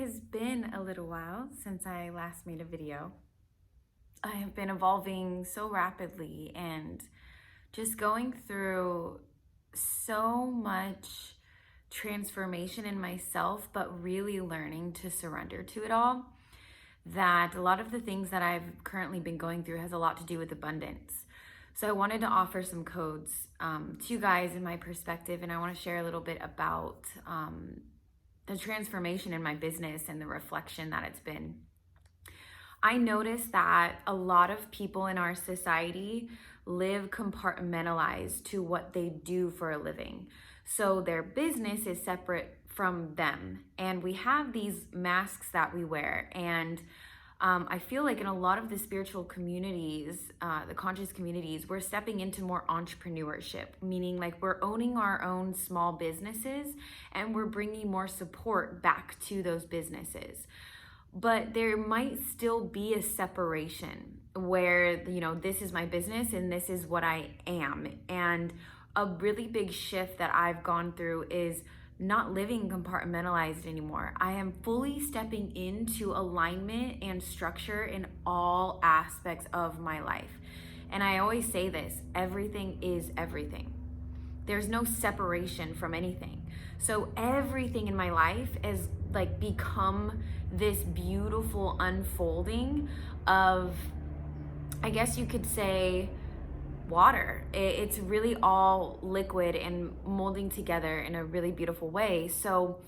has been a little while since I last made a video. I have been evolving so rapidly and just going through so much transformation in myself, but really learning to surrender to it all. That a lot of the things that I've currently been going through has a lot to do with abundance. So I wanted to offer some codes to you guys in my perspective, and I want to share a little bit about the transformation in my business and the reflection that it's been. I noticed that a lot of people in our society live compartmentalized to what they do for a living. So their business is separate from them. And we have these masks that we wear. And I feel like in a lot of the spiritual communities, the conscious communities, we're stepping into more entrepreneurship, meaning like we're owning our own small businesses and we're bringing more support back to those businesses. But there might still be a separation where, this is my business and this is what I am. And a really big shift that I've gone through is not living compartmentalized anymore. I am fully stepping into alignment and structure in all aspects of my life. And I always say this, everything is everything. There's no separation from anything. So everything in my life has like become this beautiful unfolding of, I guess you could say, water. It's really all liquid and molding together in a really beautiful way. So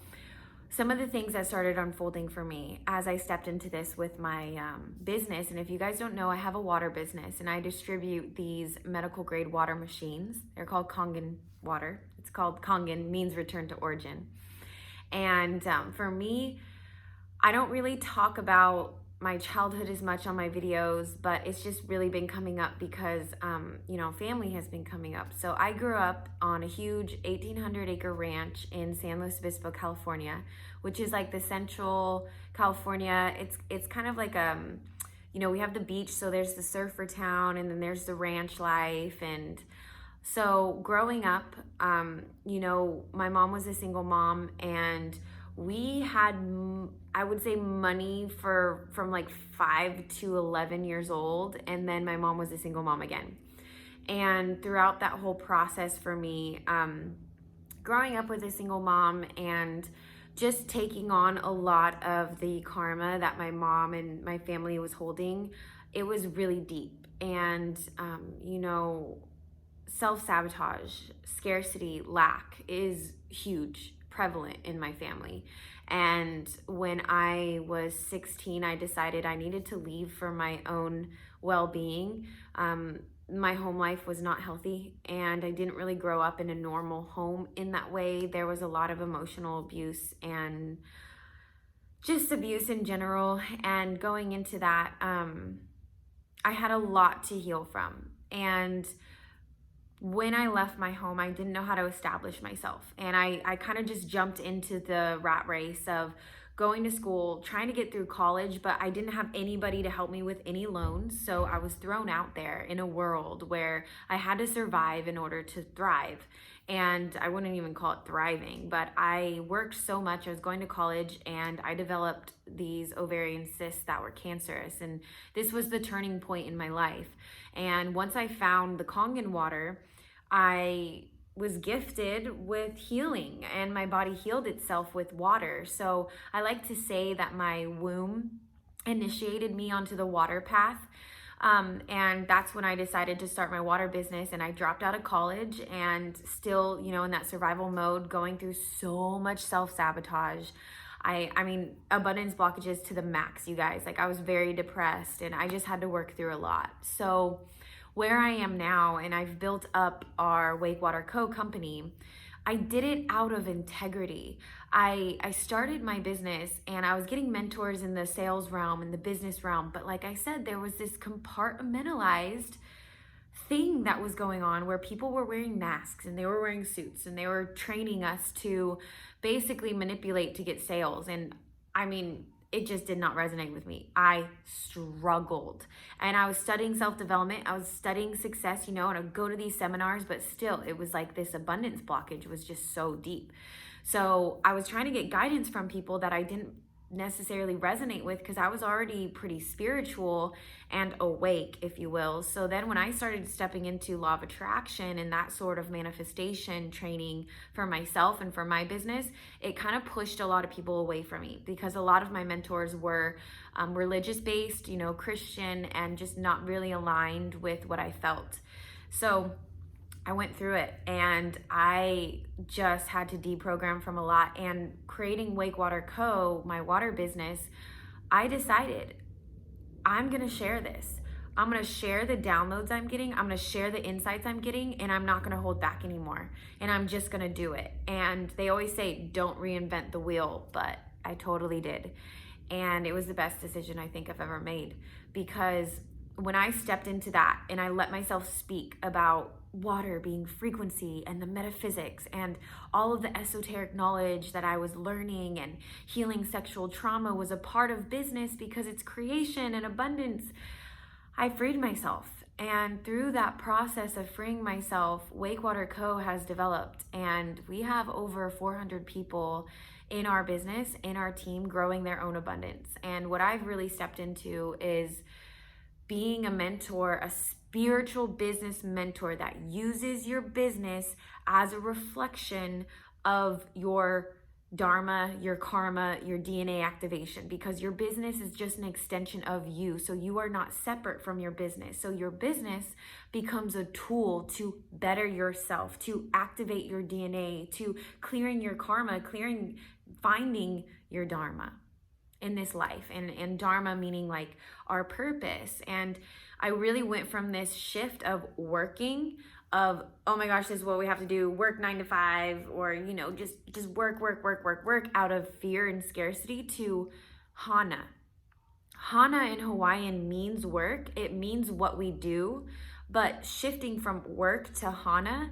some of the things that started unfolding for me as I stepped into this with my business, and if you guys don't know, I have a water business and I distribute these medical grade water machines. They're called Kangen water. It's called Kangen, means return to origin. And for me, I don't really talk about my childhood as much on my videos, but it's just really been coming up because, family has been coming up. So I grew up on a huge 1,800 acre ranch in San Luis Obispo, California, which is like the central California. It's kind of like, we have the beach, so there's the surfer town and then there's the ranch life. And so growing up, my mom was a single mom and we had, I would say, money from like 5 to 11 years old. And then my mom was a single mom again. And throughout that whole process for me, growing up with a single mom and just taking on a lot of the karma that my mom and my family was holding, it was really deep. And, self-sabotage, scarcity, lack is huge, prevalent in my family. And when I was 16, I decided I needed to leave for my own well-being. My home life was not healthy and I didn't really grow up in a normal home in that way. There was a lot of emotional abuse and just abuse in general. And going into that, I had a lot to heal from. And when I left my home, I didn't know how to establish myself. And I kind of just jumped into the rat race of going to school, trying to get through college, but I didn't have anybody to help me with any loans. So I was thrown out there in a world where I had to survive in order to thrive. And I wouldn't even call it thriving, but I worked so much. I was going to college and I developed these ovarian cysts that were cancerous. And this was the turning point in my life. And once I found the Kangen water, I was gifted with healing and my body healed itself with water. So I like to say that my womb initiated me onto the water path. And that's when I decided to start my water business, and I dropped out of college and still, in that survival mode, going through so much self-sabotage. I mean, abundance blockages to the max, you guys. Like I was very depressed and I just had to work through a lot. So where I am now, and I've built up our Wake Water Co. company, I did it out of integrity. I started my business and I was getting mentors in the sales realm and the business realm. But like I said, there was this compartmentalized thing that was going on where people were wearing masks and they were wearing suits and they were training us to basically manipulate to get sales. And I mean, it just did not resonate with me. I struggled. And I was studying self-development. I was studying success, and I'd go to these seminars, but still it was like this abundance blockage was just so deep. So I was trying to get guidance from people that I didn't necessarily resonate with because I was already pretty spiritual and awake, if you will. So then when I started stepping into law of attraction and that sort of manifestation training for myself and for my business, it kind of pushed a lot of people away from me because a lot of my mentors were religious based, Christian, and just not really aligned with what I felt. So I went through it and I just had to deprogram from a lot. And creating Wake Water Co., my water business, I decided I'm going to share this. I'm going to share the downloads I'm getting. I'm going to share the insights I'm getting, and I'm not going to hold back anymore. And I'm just going to do it. And they always say, don't reinvent the wheel, but I totally did. And it was the best decision I think I've ever made, because when I stepped into that and I let myself speak about water being frequency and the metaphysics and all of the esoteric knowledge that I was learning, and healing sexual trauma was a part of business because it's creation and abundance, I freed myself. And through that process of freeing myself, Wake Water Co. has developed, and we have over 400 people in our business, in our team, growing their own abundance. And what I've really stepped into is being a mentor, a spiritual business mentor that uses your business as a reflection of your dharma, your karma, your DNA activation, because your business is just an extension of you. So you are not separate from your business. So your business becomes a tool to better yourself, to activate your DNA, to clearing your karma, finding your dharma in this life, and dharma meaning like our purpose. And I really went from this shift of working, of, oh my gosh, this is what we have to do, work 9 to 5, or just work out of fear and scarcity, to Hana. Hana in Hawaiian means work. It means what we do, but shifting from work to Hana,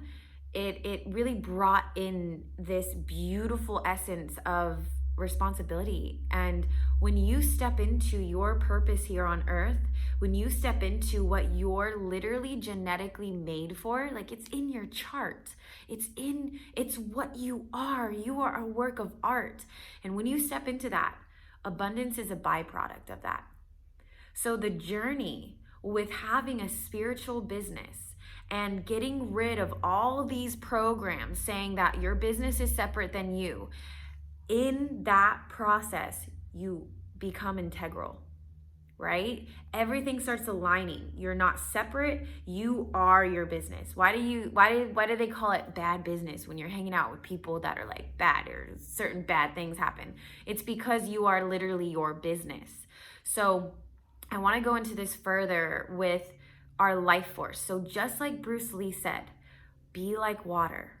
it really brought in this beautiful essence of responsibility. And when you step into your purpose here on earth, when you step into what you're literally genetically made for, like it's in your chart, it's what you are a work of art. And when you step into that, abundance is a byproduct of that. So the journey with having a spiritual business and getting rid of all these programs saying that your business is separate than you, in that process, you become integral, right? Everything starts aligning. You're not separate. You are your business. Why do they call it bad business when you're hanging out with people that are like bad, or certain bad things happen? It's because you are literally your business. So I want to go into this further with our life force. So just like Bruce Lee said, be like water.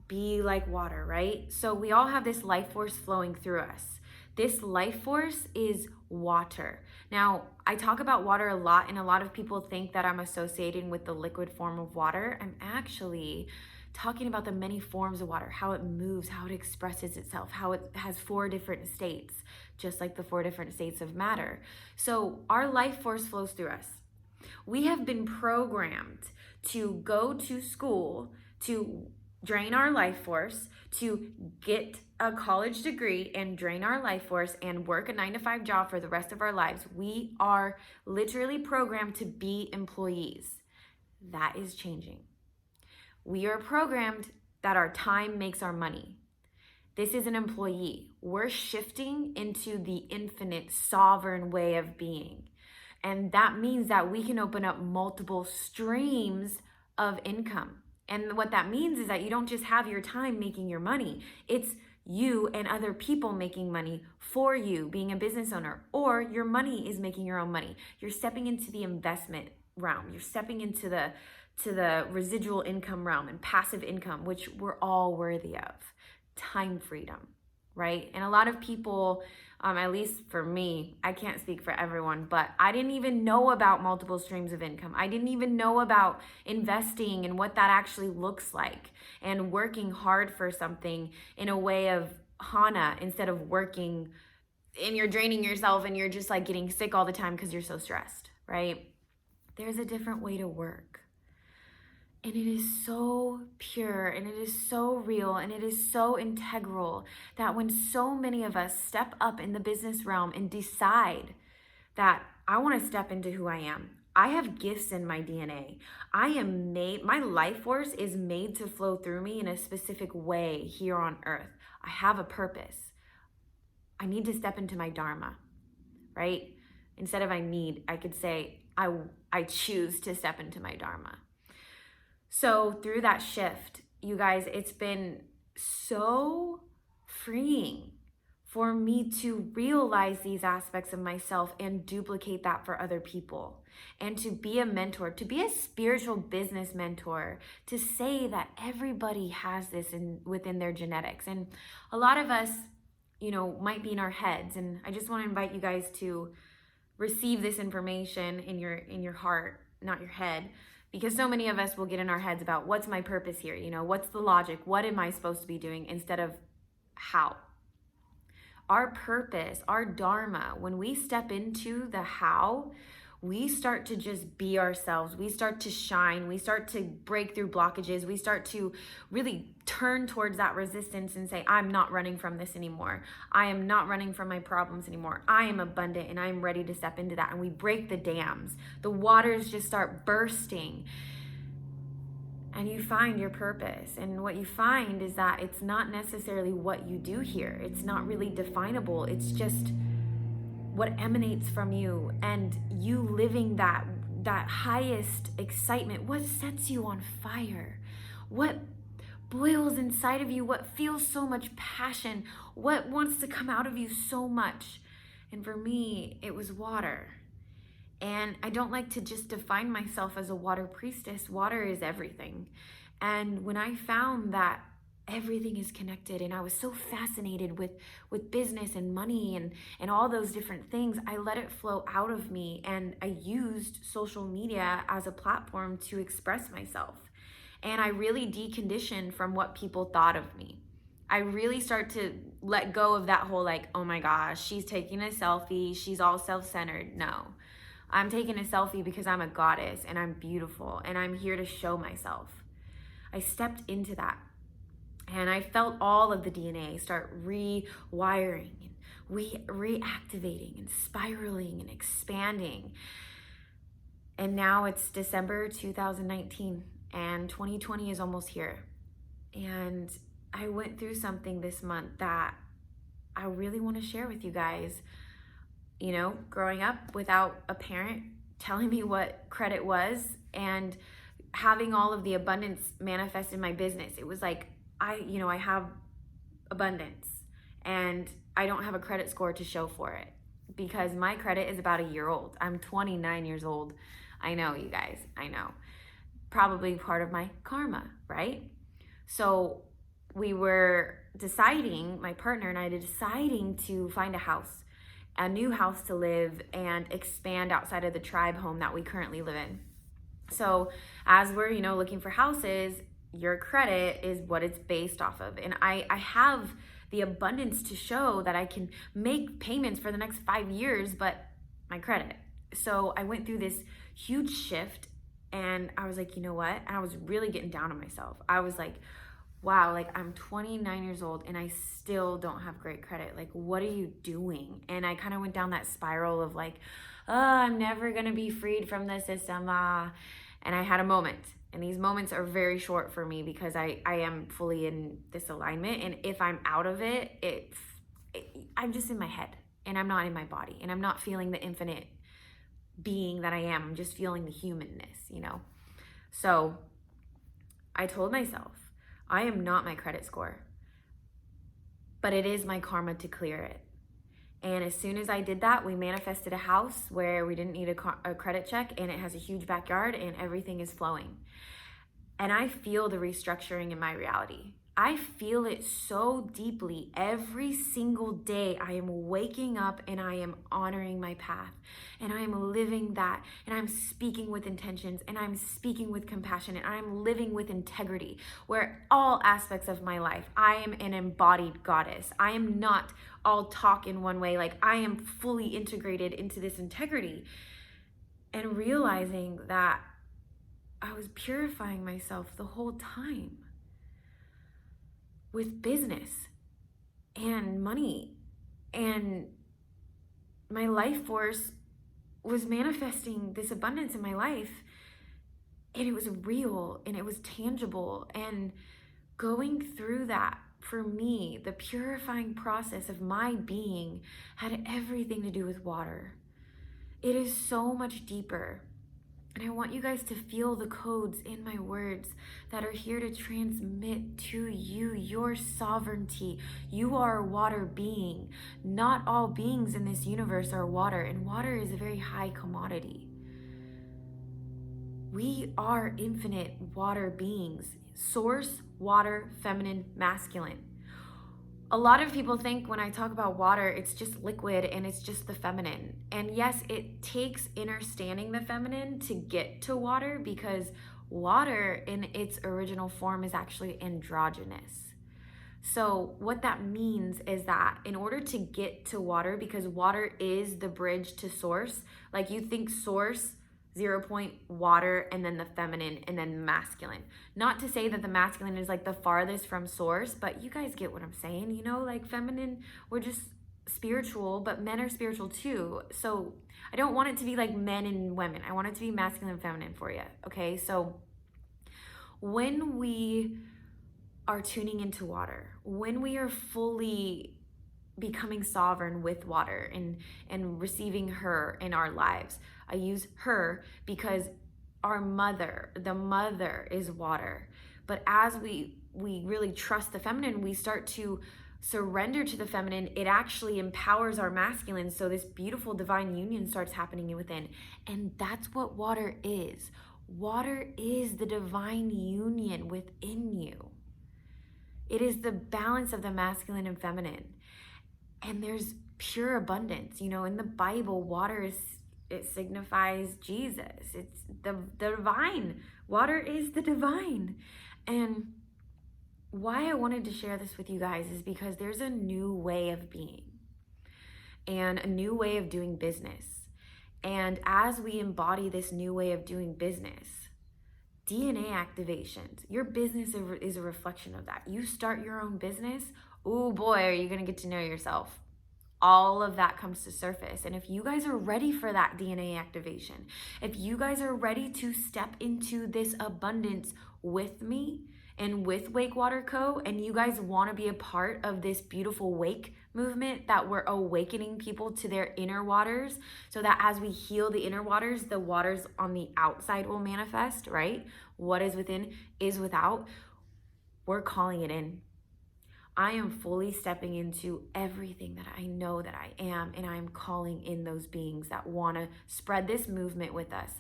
Be like water, right? So we all have this life force flowing through us. This life force is water. Now, I talk about water a lot, and a lot of people think that I'm associating with the liquid form of water. I'm actually talking about the many forms of water, how it moves, how it expresses itself, how it has 4 different states, just like the 4 different states of matter. So our life force flows through us. We have been programmed to go to school, to drain our life force, to get a college degree and drain our life force and work a 9 to 5 job for the rest of our lives. We are literally programmed to be employees. That is changing. We are programmed that our time makes our money. This is an employee. We're shifting into the infinite sovereign way of being. And that means that we can open up multiple streams of income. And what that means is that you don't just have your time making your money. It's you and other people making money for you, being a business owner, or your money is making your own money. You're stepping into the investment realm. You're stepping into the residual income realm and passive income, which we're all worthy of. Time freedom, right? And a lot of people, at least for me, I can't speak for everyone, but I didn't even know about multiple streams of income. I didn't even know about investing and what that actually looks like, and working hard for something in a way of Hana instead of working and you're draining yourself and you're just like getting sick all the time because you're so stressed, right? There's a different way to work. And it is so pure and it is so real and it is so integral that when so many of us step up in the business realm and decide that I want to step into who I am. I have gifts in my DNA. I am made, my life force is made to flow through me in a specific way here on earth. I have a purpose. I need to step into my dharma, right? Instead of I could say I choose to step into my dharma. So through that shift, you guys, it's been so freeing for me to realize these aspects of myself and duplicate that for other people, and to be a mentor, to be a spiritual business mentor, to say that everybody has this within their genetics. And a lot of us, might be in our heads, and I just want to invite you guys to receive this information in your heart, not your head, because so many of us will get in our heads about what's my purpose here, what's the logic, what am I supposed to be doing, instead of how. Our purpose, our dharma, when we step into the how, we start to just be ourselves. We start to shine. We start to break through blockages. We start to really turn towards that resistance and say, I'm not running from this anymore. I am not running from my problems anymore. I am abundant and I'm ready to step into that. And we break the dams. The waters just start bursting. And you find your purpose. And what you find is that it's not necessarily what you do here. It's not really definable. It's just what emanates from you, and you living that highest excitement. What sets you on fire? What boils inside of you? What feels so much passion? What wants to come out of you so much? And for me, it was water. And I don't like to just define myself as a water priestess. Water is everything. And when I found that everything is connected, and I was so fascinated with business and money and all those different things, I let it flow out of me, and I used social media as a platform to express myself. And I really deconditioned from what people thought of me. I really start to let go of that whole oh my gosh, she's taking a selfie, she's all self-centered. No, I'm taking a selfie because I'm a goddess and I'm beautiful and I'm here to show myself. I stepped into that. And I felt all of the DNA start rewiring and reactivating and spiraling and expanding. And now it's December 2019 and 2020 is almost here. And I went through something this month that I really want to share with you guys. Growing up without a parent telling me what credit was and having all of the abundance manifest in my business. It was like, I have abundance and I don't have a credit score to show for it because my credit is about a year old. I'm 29 years old. I know, you guys, I know. Probably part of my karma, right? So we were deciding, my partner and I deciding to find a new house to live and expand outside of the tribe home that we currently live in. So as we're, looking for houses, your credit is what it's based off of. And I have the abundance to show that I can make payments for the next 5 years, but my credit. So I went through this huge shift and I was like, you know what? And I was really getting down on myself. I was like, wow, I'm 29 years old and I still don't have great credit. What are you doing? And I kind of went down that spiral of I'm never going to be freed from the system. And I had a moment. And these moments are very short for me because I am fully in this alignment. And if I'm out of it, I'm just in my head and I'm not in my body and I'm not feeling the infinite being that I am. I'm just feeling the humanness, So I told myself, I am not my credit score, but it is my karma to clear it. And as soon as I did that, we manifested a house where we didn't need a credit check, and it has a huge backyard and everything is flowing. And I feel the restructuring in my reality. I feel it so deeply every single day. I am waking up and I am honoring my path and I am living that, and I'm speaking with intentions and I'm speaking with compassion and I'm living with integrity, where all aspects of my life, I am an embodied goddess. I am not all talk in one way. I am fully integrated into this integrity, and realizing that I was purifying myself the whole time with business and money, and my life force was manifesting this abundance in my life, and it was real and it was tangible. And going through that, for me, the purifying process of my being had everything to do with water. It is so much deeper. And I want you guys to feel the codes in my words that are here to transmit to you your sovereignty. You are a water being. Not all beings in this universe are water, and water is a very high commodity. We are infinite water beings. Source, water, feminine, masculine. A lot of people think when I talk about water, it's just liquid and it's just the feminine. And yes, it takes understanding the feminine to get to water, because water in its original form is actually androgynous. So what that means is that in order to get to water, because water is the bridge to source, like you think source, 0 point, water, and then the feminine, and then masculine. Not to say that the masculine is like the farthest from source, but you guys get what I'm saying. You know, like feminine, we're just spiritual, but men are spiritual too. So I don't want it to be like men and women. I want it to be masculine and feminine for you. Okay, so when we are tuning into water, when we are fully becoming sovereign with water and receiving her in our lives. I use her because our mother, the mother is water. But as we really trust the feminine, we start to surrender to the feminine. It actually empowers our masculine. So this beautiful divine union starts happening within. And that's what water is. Water is the divine union within you. It is the balance of the masculine and feminine. And there's pure abundance. You know, in the Bible, water it signifies Jesus. It's the divine. Water is the divine. And why I wanted to share this with you guys is because there's a new way of being and a new way of doing business. And as we embody this new way of doing business, DNA activations, your business is a reflection of that. You start your own business, oh boy, are you gonna get to know yourself. All of that comes to surface. And if you guys are ready for that DNA activation, if you guys are ready to step into this abundance with me and with Wake Water Co., and you guys want to be a part of this beautiful wake movement that we're awakening people to their inner waters, so that as we heal the inner waters, the waters on the outside will manifest, right? What is within is without. We're calling it in. I am fully stepping into everything that I know that I am, and I am calling in those beings that want to spread this movement with us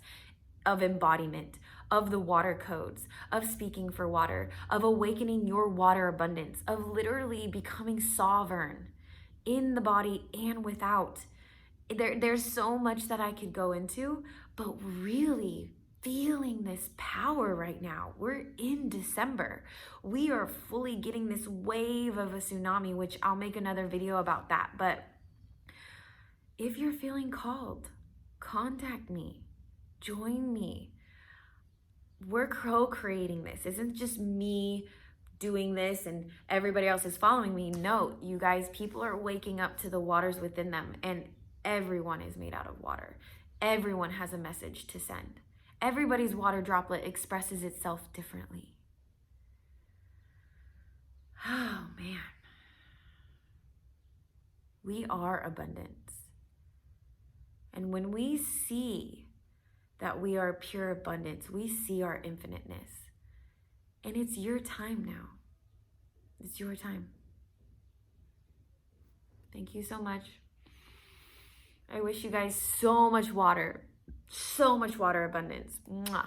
of embodiment, of the water codes, of speaking for water, of awakening your water abundance, of literally becoming sovereign in the body and without. There's so much that I could go into, but really feeling this power right now. We're in December. We are fully getting this wave of a tsunami, which I'll make another video about that. But if you're feeling called, contact me, join me. We're co-creating this. It isn't just me doing this and everybody else is following me. No, you guys, people are waking up to the waters within them, and everyone is made out of water. Everyone has a message to send. Everybody's water droplet expresses itself differently. Oh man. We are abundance. And when we see that we are pure abundance, we see our infiniteness. And it's your time now. It's your time. Thank you so much. I wish you guys so much water abundance. Mwah.